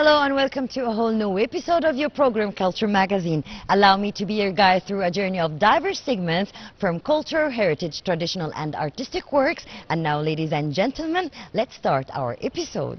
hello and welcome to a whole new episode of your program Culture Magazine. Allow me to be your guide through a journey of diverse segments from culture, heritage, traditional and artistic works. And now, ladies and gentlemen, let's start our episode.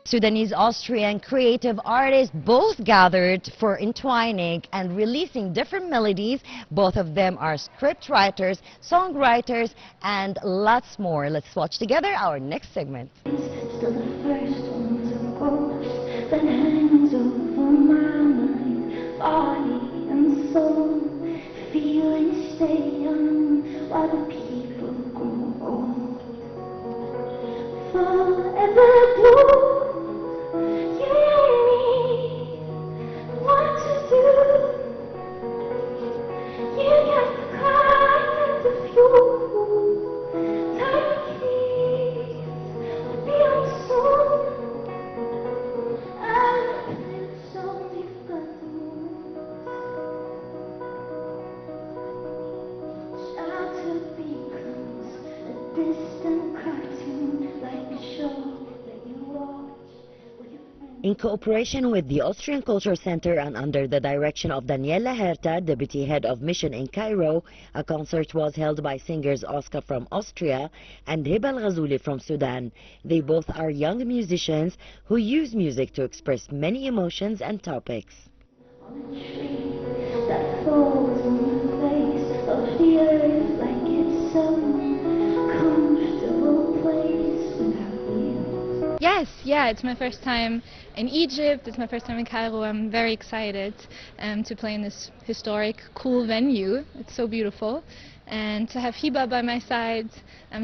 Sudanese Austrian creative artists both gathered for entwining and releasing different melodies. Both of them are script writers, songwriters, and lots more. Let's watch together our next segment. Still the first one's a ghost that hangs over my mind, body and soul. Feelings stay young while the people grow old. Forever blue. In cooperation with the Austrian Culture Center and under the direction of Daniela Herta, Deputy Head of Mission in Cairo, a concert was held by singers Oscar from Austria and Hiba Al-Ghazouli from Sudan. They both are young musicians who use music to express many emotions and topics. On a tree that falls on the face of the earth like it's some comfortable place without you. Yes, it's my first time in Egypt, it's my first time in Cairo. I'm very excited to play in this historic, cool venue. It's so beautiful. And to have Hiba by my side,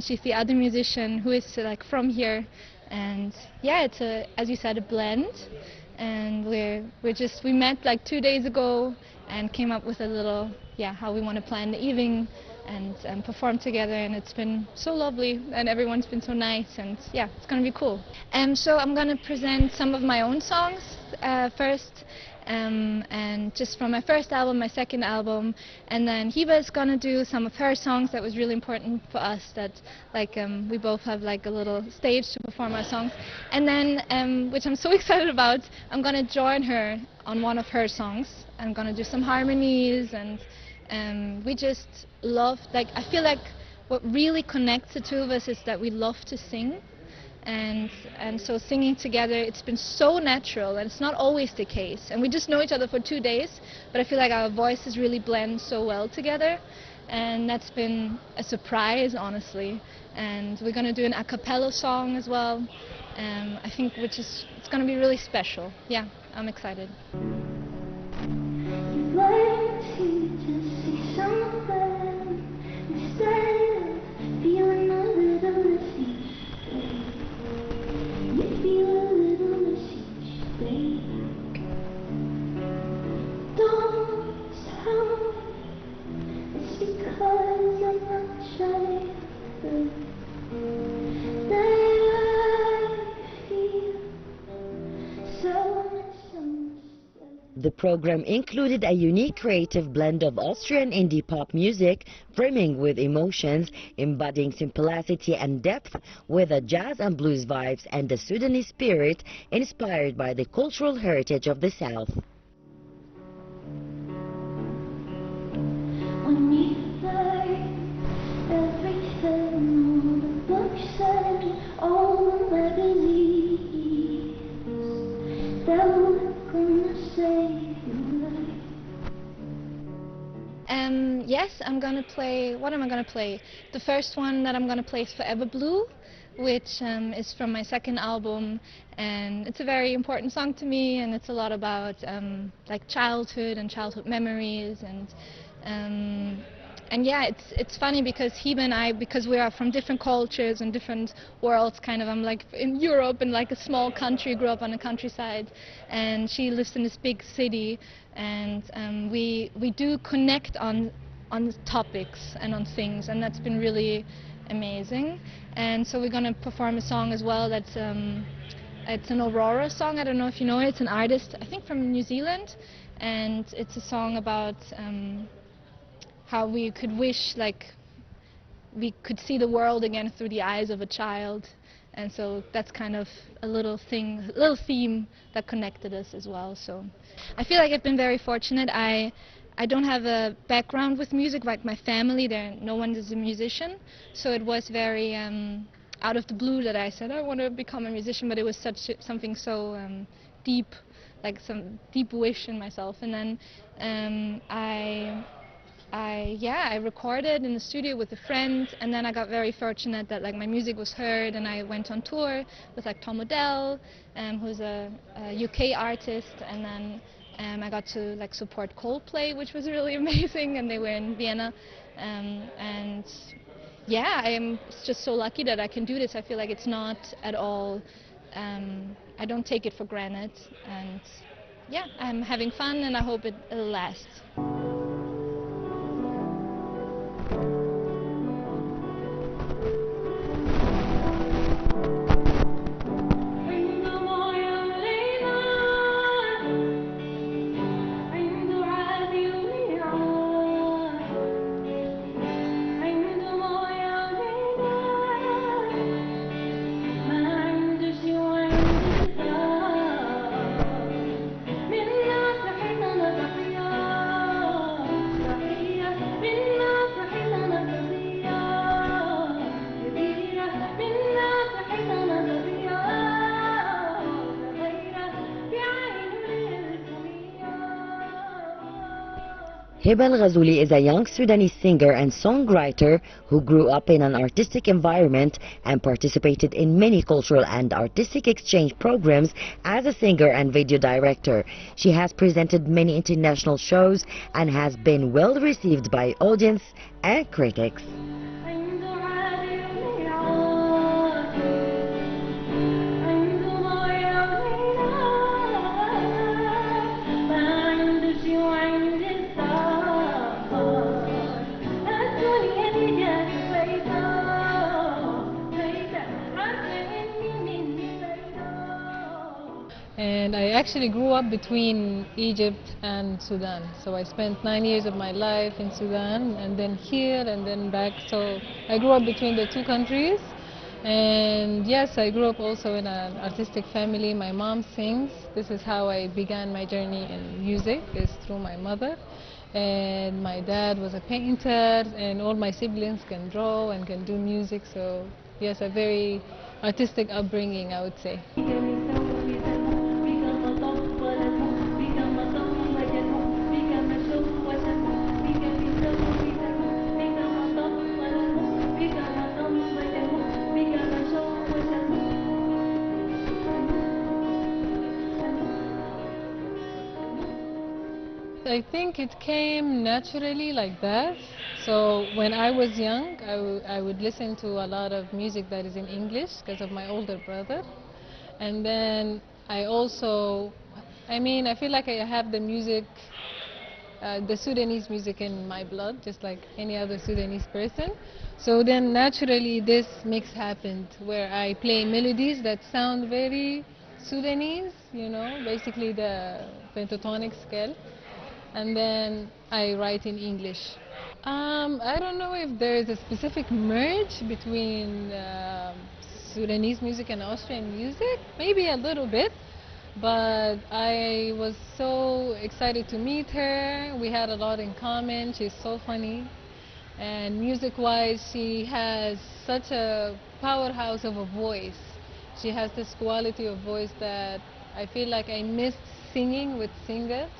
she's the other musician who is from here. And yeah, it's as you said, a blend. And we met 2 days ago and came up with a little, how we want to plan the evening and perform together, and it's been so lovely and everyone's been so nice, and it's gonna be cool. So I'm gonna present some of my own songs first, and just from my first album, my second album, and then Hiba is gonna do some of her songs that was really important for us, that we both have a little stage to perform our songs, and then which I'm so excited about, I'm gonna join her on one of her songs. I'm gonna do some harmonies, and we just love, I feel like what really connects the two of us is that we love to sing, and so singing together, it's been so natural, and it's not always the case, and we just know each other for 2 days, but I feel like our voices really blend so well together, and that's been a surprise, honestly. And we're going to do an a cappella song as well, I think, it's going to be really special. I'm excited. The program included a unique creative blend of Austrian indie pop music, brimming with emotions, embodying simplicity and depth, with a jazz and blues vibes and the Sudanese spirit inspired by the cultural heritage of the South. When you learn everything, all the books and all the magazines, they're gonna say. Yes, I'm gonna play. What am I gonna play? The first one that I'm gonna play is Forever Blue, which is from my second album, and it's a very important song to me, and it's a lot about childhood and childhood memories, and yeah, it's funny because Hiba and I, because we are from different cultures and different worlds, kind of. I'm like in Europe in like a small country, grew up on the countryside, and she lives in this big city, and we do connect on topics and on things, and that's been really amazing. And so we're gonna perform a song as well that's it's an Aurora song. I don't know if you know it. It's an artist, I think, from New Zealand, and it's a song about how we could wish like we could see the world again through the eyes of a child. And so that's kind of a little theme that connected us as well. So I feel like I've been very fortunate. I don't have a background with music, like my family, no one is a musician. So it was very out of the blue that I said I want to become a musician, but it was something so deep, like some deep wish in myself. And then I recorded in the studio with a friend, and then I got very fortunate that like my music was heard, and I went on tour with like Tom Odell, who's a UK artist, and then I got to like support Coldplay, which was really amazing, and they were in Vienna, and yeah, I'm just so lucky that I can do this. I feel like it's not at all, I don't take it for granted, and yeah, I'm having fun, and I hope it'll last. Hiba El Ghazouly is a young Sudanese singer and songwriter who grew up in an artistic environment and participated in many cultural and artistic exchange programs as a singer and video director. She has presented many international shows and has been well received by audience and critics. And I actually grew up between Egypt and Sudan. So I spent 9 years of my life in Sudan, and then here, and then back. So I grew up between the two countries. And yes, I grew up also in an artistic family. My mom sings. This is how I began my journey in music, is through my mother. And my dad was a painter, and all my siblings can draw and can do music. So yes, a very artistic upbringing, I would say. I think it came naturally like that. So when I was young, I would listen to a lot of music that is in English because of my older brother. And then I also, I feel like I have the music, the Sudanese music in my blood, just like any other Sudanese person. So then naturally this mix happened where I play melodies that sound very Sudanese, basically the pentatonic scale. And then I write in English. I don't know if there is a specific merge between Sudanese music and Austrian music, maybe a little bit, but I was so excited to meet her. We had a lot in common. She's so funny, and music-wise, she has such a powerhouse of a voice. She has this quality of voice that I feel like I missed singing with singers.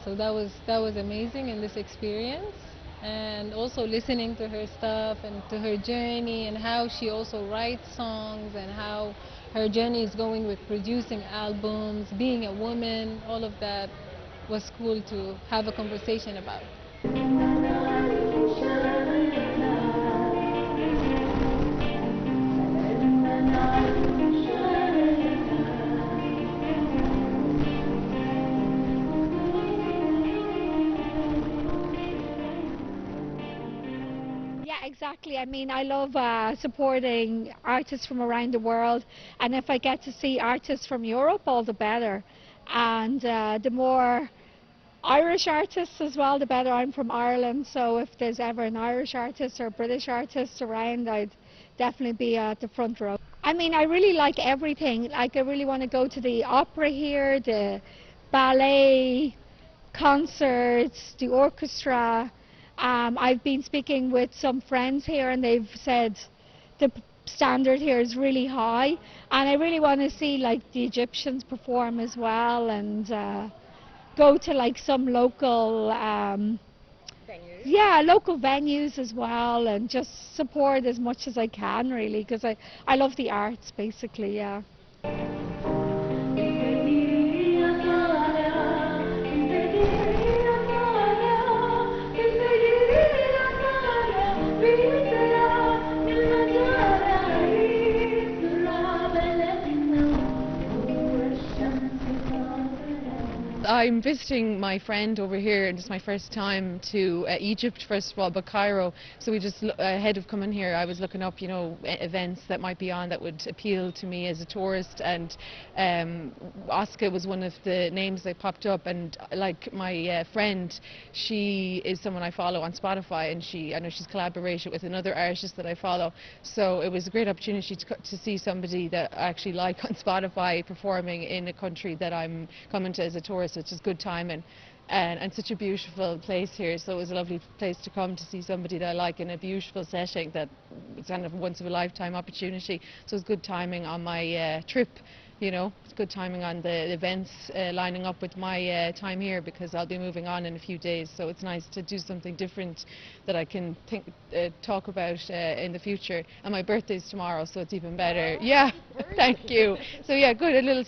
So that was amazing in this experience, and also listening to her stuff and to her journey and how she also writes songs and how her journey is going with producing albums, being a woman, all of that was cool to have a conversation about. exactly. I mean, I love supporting artists from around the world, and if I get to see artists from Europe, all the better. And the more Irish artists as well, the better. I'm from Ireland, so if there's ever an Irish artist or British artist around, I'd definitely be at the front row. I mean, I really like everything. Like, I really want to go to the opera here, the ballet, concerts, the orchestra. I've been speaking with some friends here and they've said the standard here is really high, and I really want to see like the Egyptians perform as well, and go to like some local local venues as well, and just support as much as I can, really, because I love the arts basically. Yeah. I'm visiting my friend over here, and it's my first time to Egypt, first of all, but Cairo. So we just, ahead of coming here, I was looking up, you know, events that might be on that would appeal to me as a tourist, and Oscar was one of the names that popped up. And like my friend, she is someone I follow on Spotify, and I know she's collaborated with another artist that I follow. So it was a great opportunity to see somebody that I actually like on Spotify performing in a country that I'm coming to as a tourist, which is good timing. And such a beautiful place here, so it was a lovely place to come to see somebody that I like in a beautiful setting that it's kind of a once of a lifetime opportunity. So it's good timing on my trip, you know. It's good timing on the events lining up with my time here, because I'll be moving on in a few days, so it's nice to do something different that I can talk about in the future. And my birthday's tomorrow, so it's even better. Yeah, thank you. So yeah, good, a little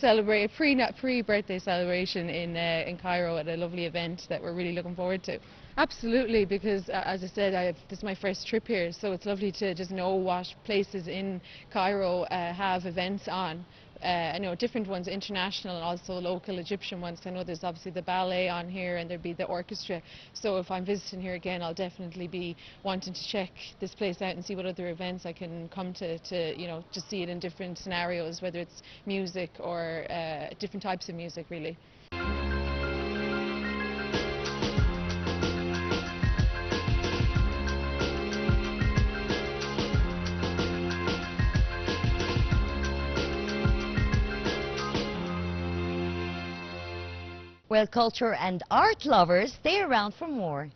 pre-birthday celebration in Cairo at a lovely event that we're really looking forward to. Absolutely, because as I said, this is my first trip here, so it's lovely to just know what places in Cairo have events on. I know different ones, international and also local Egyptian ones. I know there's obviously the ballet on here, and there'd be the orchestra. So if I'm visiting here again, I'll definitely be wanting to check this place out and see what other events I can come to you know, just see it in different scenarios, whether it's music or different types of music, really. Well, culture and art lovers, stay around for more.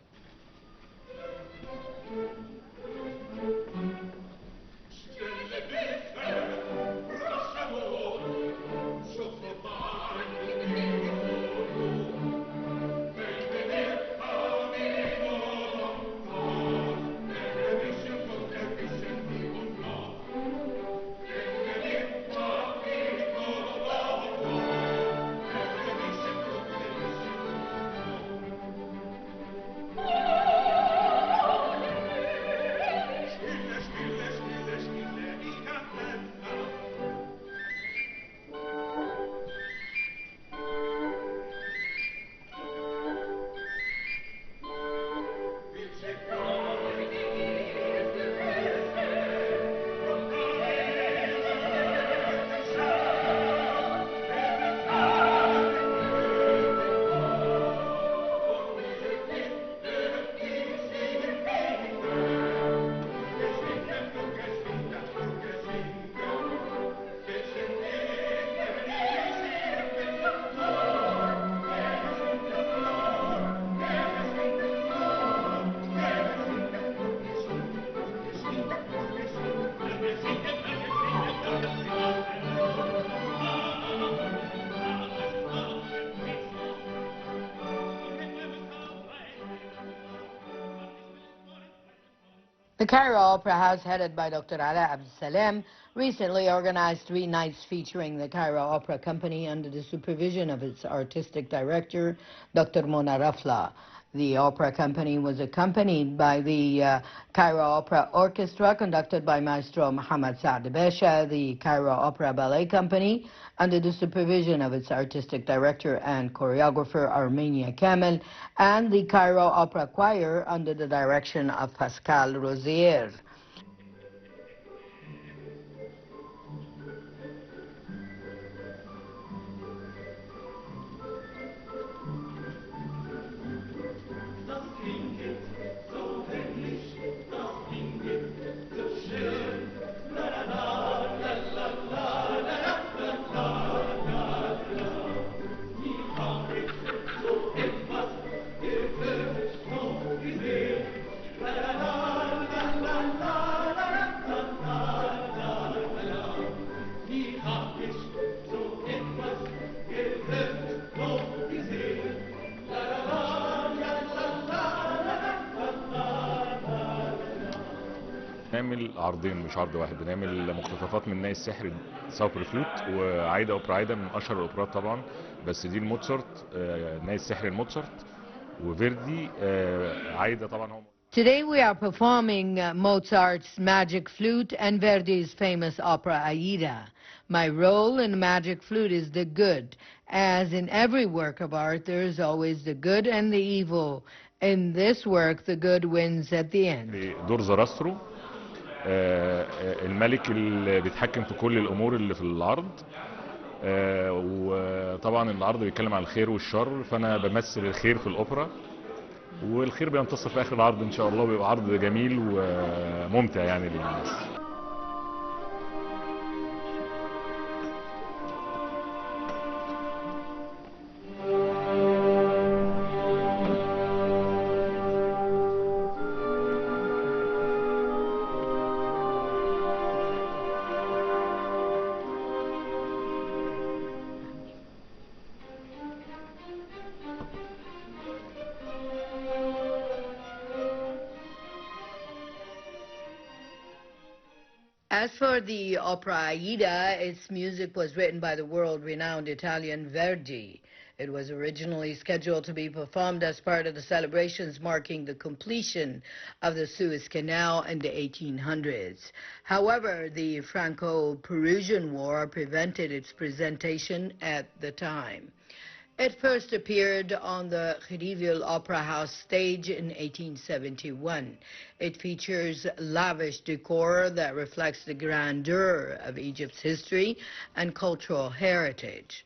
The Cairo Opera House, headed by Dr. Ala Abdessalem, recently organized 3 nights featuring the Cairo Opera Company under the supervision of its artistic director, Dr. Mona Rafla. The opera company was accompanied by the Cairo Opera Orchestra, conducted by Maestro Mohammad Saad Besha, the Cairo Opera Ballet Company, under the supervision of its artistic director and choreographer Armenia Kamel, and the Cairo Opera Choir under the direction of Pascal Rosier. بنعمل عرضين مش عرض واحد، بنعمل مقتطفات من ناي السحر ساوبر فلوت وعايده اوبرا عايده من اشهر الاوبرات طبعا، بس دي الموتسارت ناي السحر الموتسارت، وفيردي عايده طبعا هو. Today we are performing Mozart's Magic Flute and Verdi's famous opera Aida. My role in Magic Flute is the good. As in every work of art, there is always the good and the evil. In this work, the good wins at the end. دور زراسترو، الملك اللي بيتحكم في كل الامور اللي في العرض، وطبعا العرض بيتكلم عن الخير والشر، فانا بمثل الخير في الاوبرا، والخير بينتصر في اخر العرض ان شاء الله، وبيبقى عرض جميل وممتع يعني للناس. As for the opera Aida, its music was written by the world-renowned Italian Verdi. It was originally scheduled to be performed as part of the celebrations marking the completion of the Suez Canal in the 1800s. However, the Franco-Peruvian War prevented its presentation at the time. It first appeared on the Khedivial Opera House stage in 1871. It features lavish decor that reflects the grandeur of Egypt's history and cultural heritage.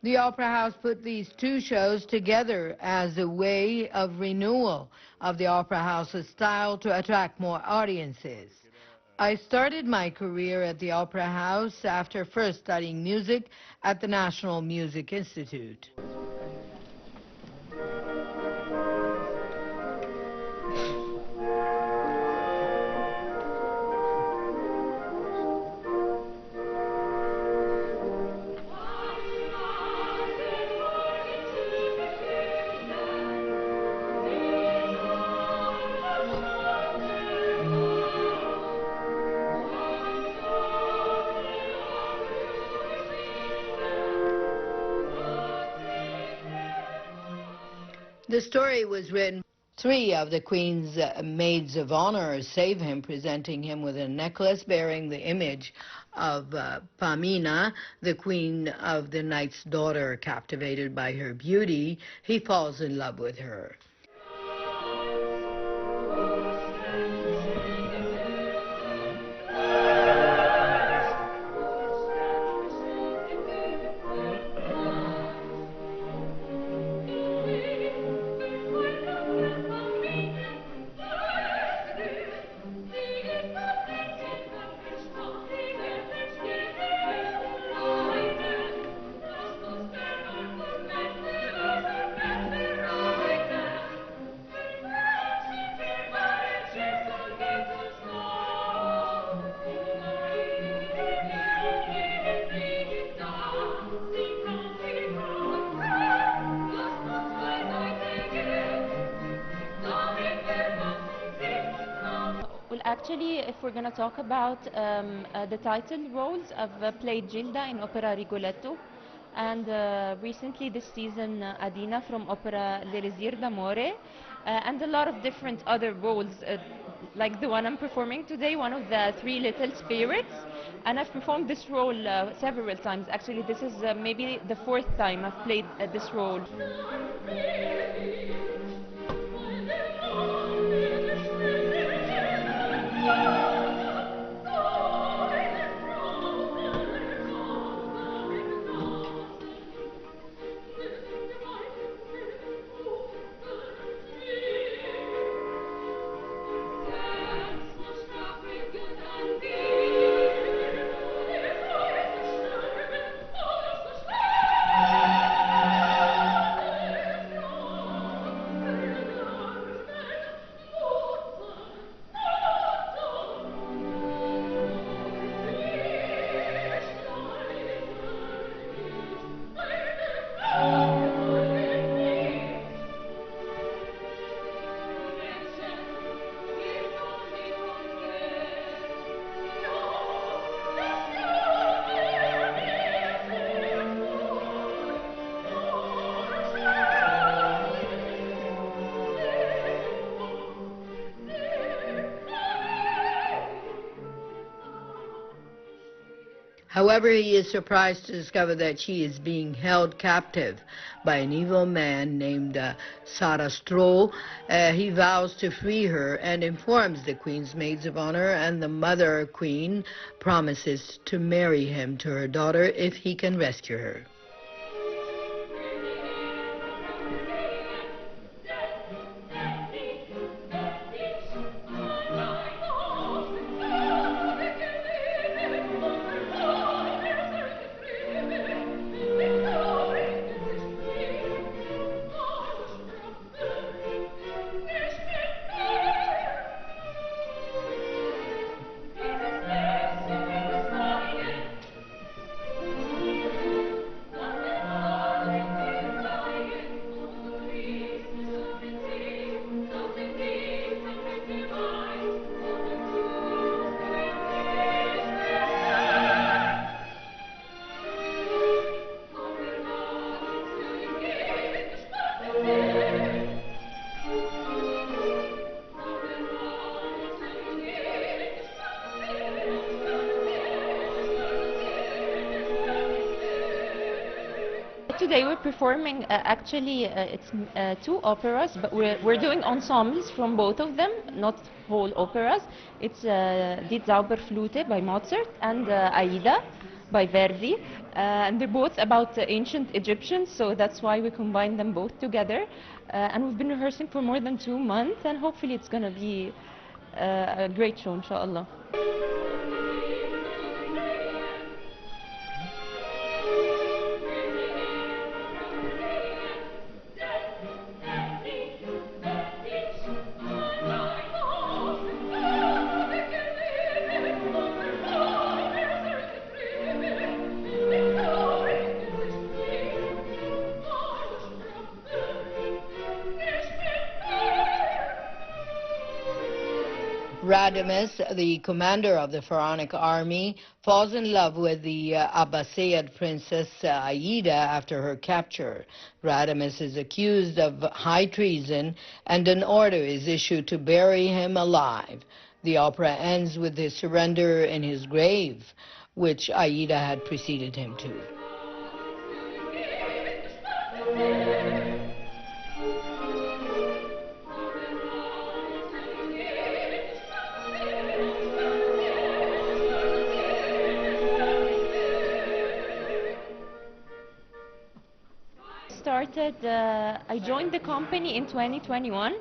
The Opera House put these two shows together as a way of renewal of the Opera House's style to attract more audiences. I started my career at the Opera House after first studying music at the National Music Institute. The story was written. Three of the Queen's maids of honor save him, presenting him with a necklace bearing the image of Pamina, the Queen of the Knight's daughter. Captivated by her beauty, he falls in love with her. Actually, if we're going to talk about the title roles, I've played Gilda in opera Rigoletto, and recently this season Adina from opera L'Elisir d'Amore, and a lot of different other roles, like the one I'm performing today, one of the three little spirits. And I've performed this role several times. Actually, this is maybe the fourth time I've played this role. However, he is surprised to discover that she is being held captive by an evil man named Sarastro. He vows to free her and informs the Queen's maids of honor, and the Mother Queen promises to marry him to her daughter if he can rescue her. Today we're performing it's two operas, but we're doing ensembles from both of them, not whole operas. It's Die Zauberflöte by Mozart and Aida by Verdi, and they're both about ancient Egyptians, so that's why we combine them both together. And we've been rehearsing for more than 2 months, and hopefully it's going to be a great show, inshallah. Radames, the commander of the Pharaonic army, falls in love with the Abbasid princess Aida after her capture. Radames is accused of high treason, and an order is issued to bury him alive. The opera ends with his surrender in his grave, which Aida had preceded him to. I joined the company in 2021.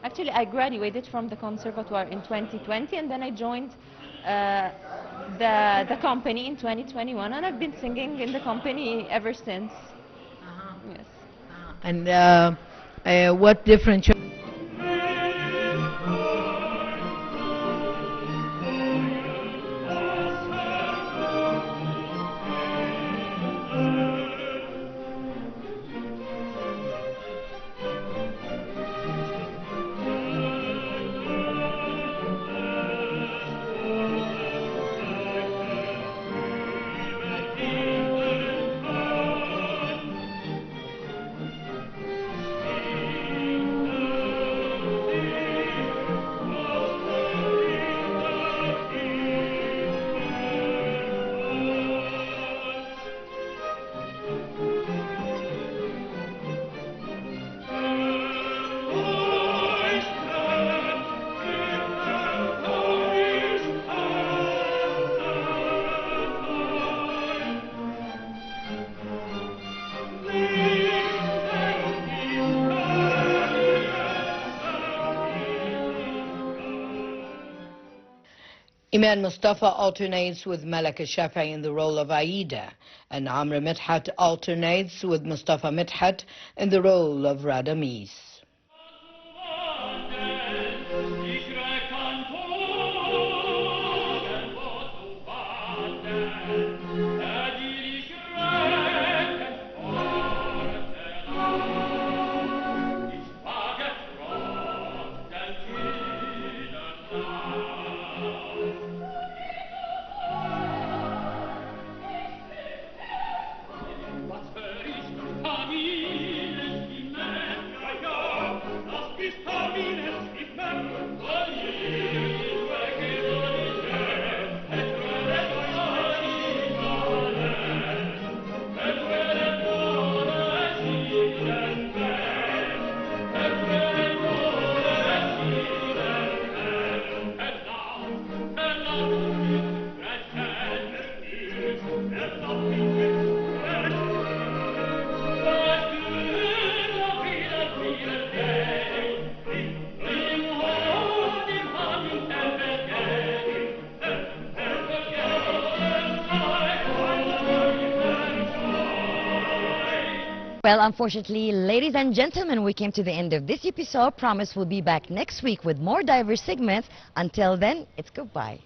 Actually, I graduated from the conservatoire in 2020, and then I joined the company in 2021, and I've been singing in the company ever since. Yes. And what different Iman Mustafa alternates with Malaka Shafai in the role of Aida, and Amr Midhat alternates with Mustafa Midhat in the role of Radamis. Well, unfortunately, ladies and gentlemen, we came to the end of this episode. Promise we'll be back next week with more diverse segments. Until then, it's goodbye.